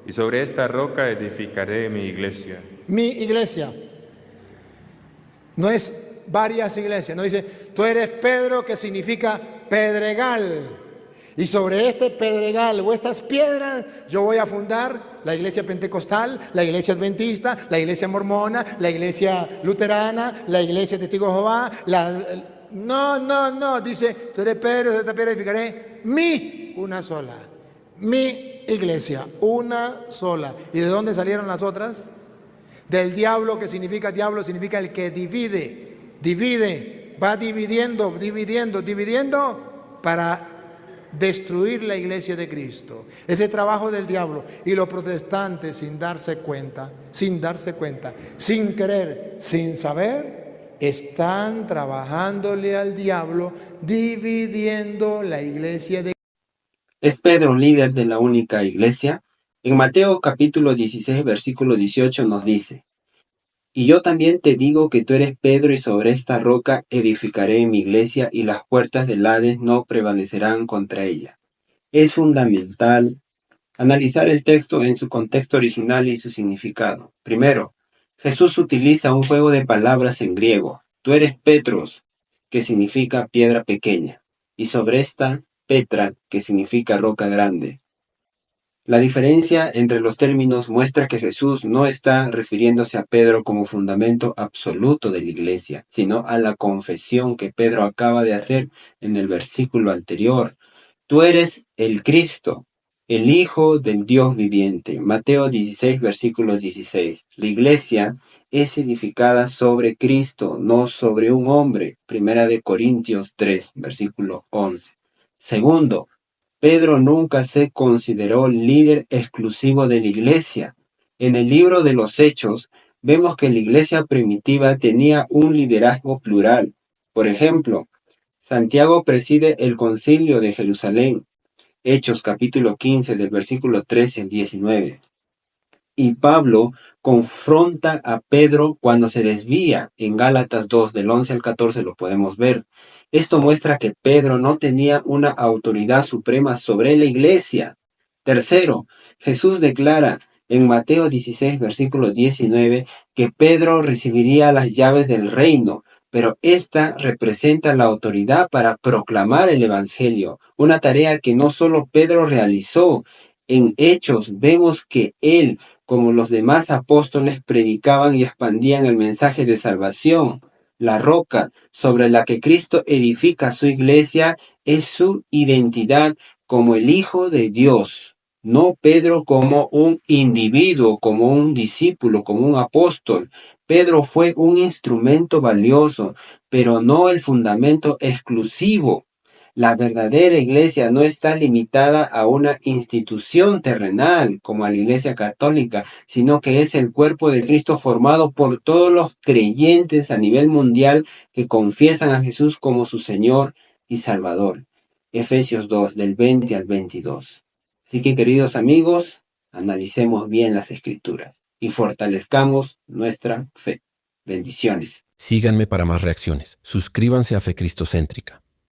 y sobre esta roca edificaré mi iglesia. Mi iglesia. No es varias iglesias, no dice, tú eres Pedro, que significa pedregal. Y sobre este pedregal o estas piedras yo voy a fundar la iglesia pentecostal, la iglesia adventista, la iglesia mormona, la iglesia luterana, la iglesia testigo de Jehová. No, dice, tú eres Pedro, sobre esta piedra edificaré una sola. Mi iglesia, una sola. ¿Y de dónde salieron las otras? Del diablo, que significa diablo, significa el que divide, va dividiendo para destruir la iglesia de Cristo. Ese trabajo del diablo. Y los protestantes, sin darse cuenta, sin querer, sin saber, están trabajándole al diablo, dividiendo la iglesia de ¿Es Pedro líder de la única iglesia? En Mateo capítulo 16, versículo 18 nos dice: Y yo también te digo que tú eres Pedro, y sobre esta roca edificaré mi iglesia, y las puertas del Hades no prevalecerán contra ella. Es fundamental analizar el texto en su contexto original y su significado. Primero, Jesús utiliza un juego de palabras en griego. Tú eres Petros, que significa piedra pequeña, y sobre esta Petra, que significa roca grande. La diferencia entre los términos muestra que Jesús no está refiriéndose a Pedro como fundamento absoluto de la iglesia, sino a la confesión que Pedro acaba de hacer en el versículo anterior. Tú eres el Cristo, el Hijo del Dios viviente. Mateo 16, versículo 16. La iglesia es edificada sobre Cristo, no sobre un hombre. Primera de Corintios 3, versículo 11. Segundo, Pedro nunca se consideró líder exclusivo de la iglesia. En el libro de los Hechos, vemos que la iglesia primitiva tenía un liderazgo plural. Por ejemplo, Santiago preside el concilio de Jerusalén, Hechos capítulo 15 del versículo 13 al 19. Y Pablo confronta a Pedro cuando se desvía. En Gálatas 2 del 11 al 14 lo podemos ver. Esto muestra que Pedro no tenía una autoridad suprema sobre la iglesia. Tercero, Jesús declara en Mateo 16 versículo 19 que Pedro recibiría las llaves del reino, pero esta representa la autoridad para proclamar el evangelio, una tarea que no solo Pedro realizó. En Hechos vemos que él, como los demás apóstoles, predicaban y expandían el mensaje de salvación. La roca sobre la que Cristo edifica su iglesia es su identidad como el Hijo de Dios, no Pedro como un individuo, como un discípulo, como un apóstol. Pedro fue un instrumento valioso, pero no el fundamento exclusivo. La verdadera iglesia no está limitada a una institución terrenal como a la iglesia católica, sino que es el cuerpo de Cristo formado por todos los creyentes a nivel mundial que confiesan a Jesús como su Señor y Salvador. Efesios 2, del 20 al 22. Así que, queridos amigos, analicemos bien las Escrituras y fortalezcamos nuestra fe. Bendiciones. Síganme para más reacciones. Suscríbanse a Fe Cristocéntrica.